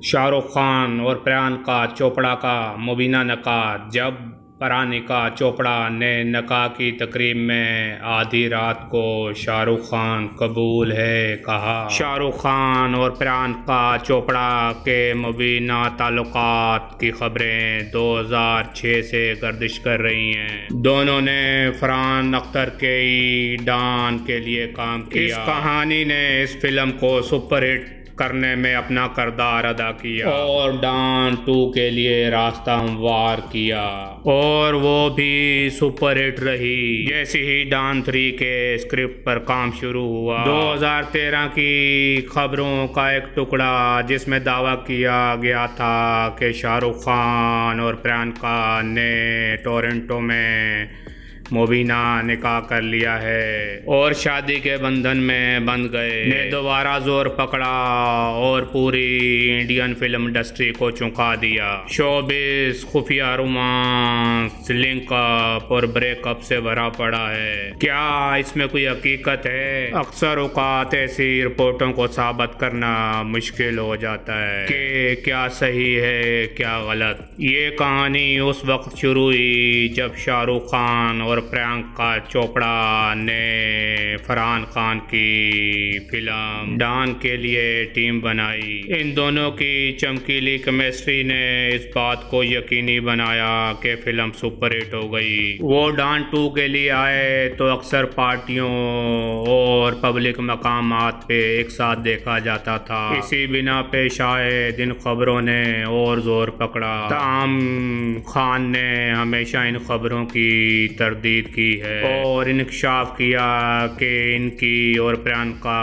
शाहरुख खान और प्रियंका चोपड़ा का मुबीना निकाह। जब प्रियंका चोपड़ा ने निकाह की तकरीब में आधी रात को शाहरुख खान कबूल है कहा। शाहरुख खान और प्रियंका चोपड़ा के मुबीना ताल्लुकात की खबरें 2006 से गर्दिश कर रही हैं। दोनों ने फरहान अख्तर के डॉन के लिए काम किया। इस कहानी ने इस फिल्म को सुपरहिट करने में अपना किरदार अदा किया और डॉन 2 के लिए रास्ता हमवार किया, और वो भी सुपरहिट रही। जैसे ही डॉन 3 के स्क्रिप्ट पर काम शुरू हुआ, 2013 की खबरों का एक टुकड़ा जिसमें दावा किया गया था कि शाहरुख खान और प्रियंका ने टोरंटो में मुबीना निकाह कर लिया है और शादी के बंधन में बंध गए, ने दोबारा जोर पकड़ा और पूरी इंडियन फिल्म इंडस्ट्री को चौंका दिया। शोबिस खुफिया रोमांस, लिंकअप और ब्रेकअप से भरा पड़ा है। क्या इसमें कोई हकीकत है? अक्सर औकात ऐसी रिपोर्टों को साबित करना मुश्किल हो जाता है कि क्या सही है क्या गलत। ये कहानी उस वक्त शुरू हुई जब शाहरुख खान और प्रियंका चोपड़ा ने फरहान खान की फिल्म डॉन के लिए टीम बनाई। इन दोनों की चमकीली केमिस्ट्री ने इस बात को यकीनी बनाया कि फिल्म सुपरहिट हो गई। वो डॉन 2 के लिए आए तो अक्सर पार्टियों और पब्लिक मकामात पे एक साथ देखा जाता था। इसी बिना पे शायद इन खबरों ने और जोर पकड़ा। ताहम खान ने हमेशा इन खबरों की तरदीद की है और इंकशाफ किया कि इनकी और प्रियंका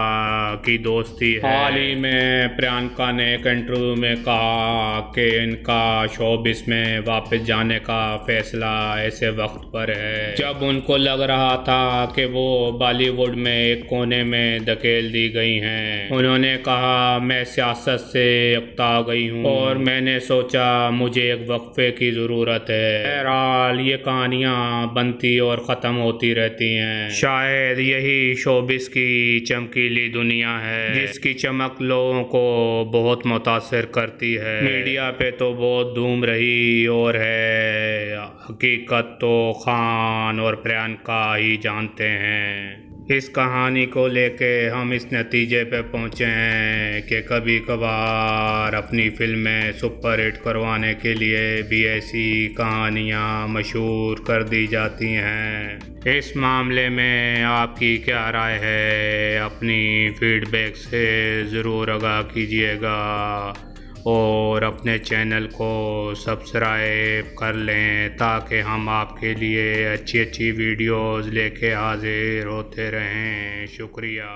की दोस्ती है। हाल ही में प्रियंका ने एक इंटरव्यू में कहा कि इनका शोबिस में वापस जाने का फैसला ऐसे वक्त पर है जब उनको लग रहा था कि वो बॉलीवुड में एक कोने में धकेल दी गई हैं। उन्होंने कहा, मैं सियासत से अक्ता गई हूँ और मैंने सोचा मुझे एक वक्फे की ज़रूरत है। बहरहाल ये कहानियाँ बनती और ख़त्म होती रहती हैं। शायद यही शोबिस की चमकीली दुनिया है जिसकी चमक लोगों को बहुत मुतासिर करती है। मीडिया पे तो बहुत धूम रही और है, हकीकत तो खान और प्रियंका ही जानते हैं। इस कहानी को लेके हम इस नतीजे पे पहुँचे हैं कि कभी कभार अपनी फिल्में सुपरहिट करवाने के लिए भी ऐसी कहानियाँ मशहूर कर दी जाती हैं। इस मामले में आपकी क्या राय है? अपनी फीडबैक से ज़रूर आगाह कीजिएगा और अपने चैनल को सब्सक्राइब कर लें ताकि हम आपके लिए अच्छी अच्छी वीडियोज़ लेके हाजिर होते रहें। शुक्रिया।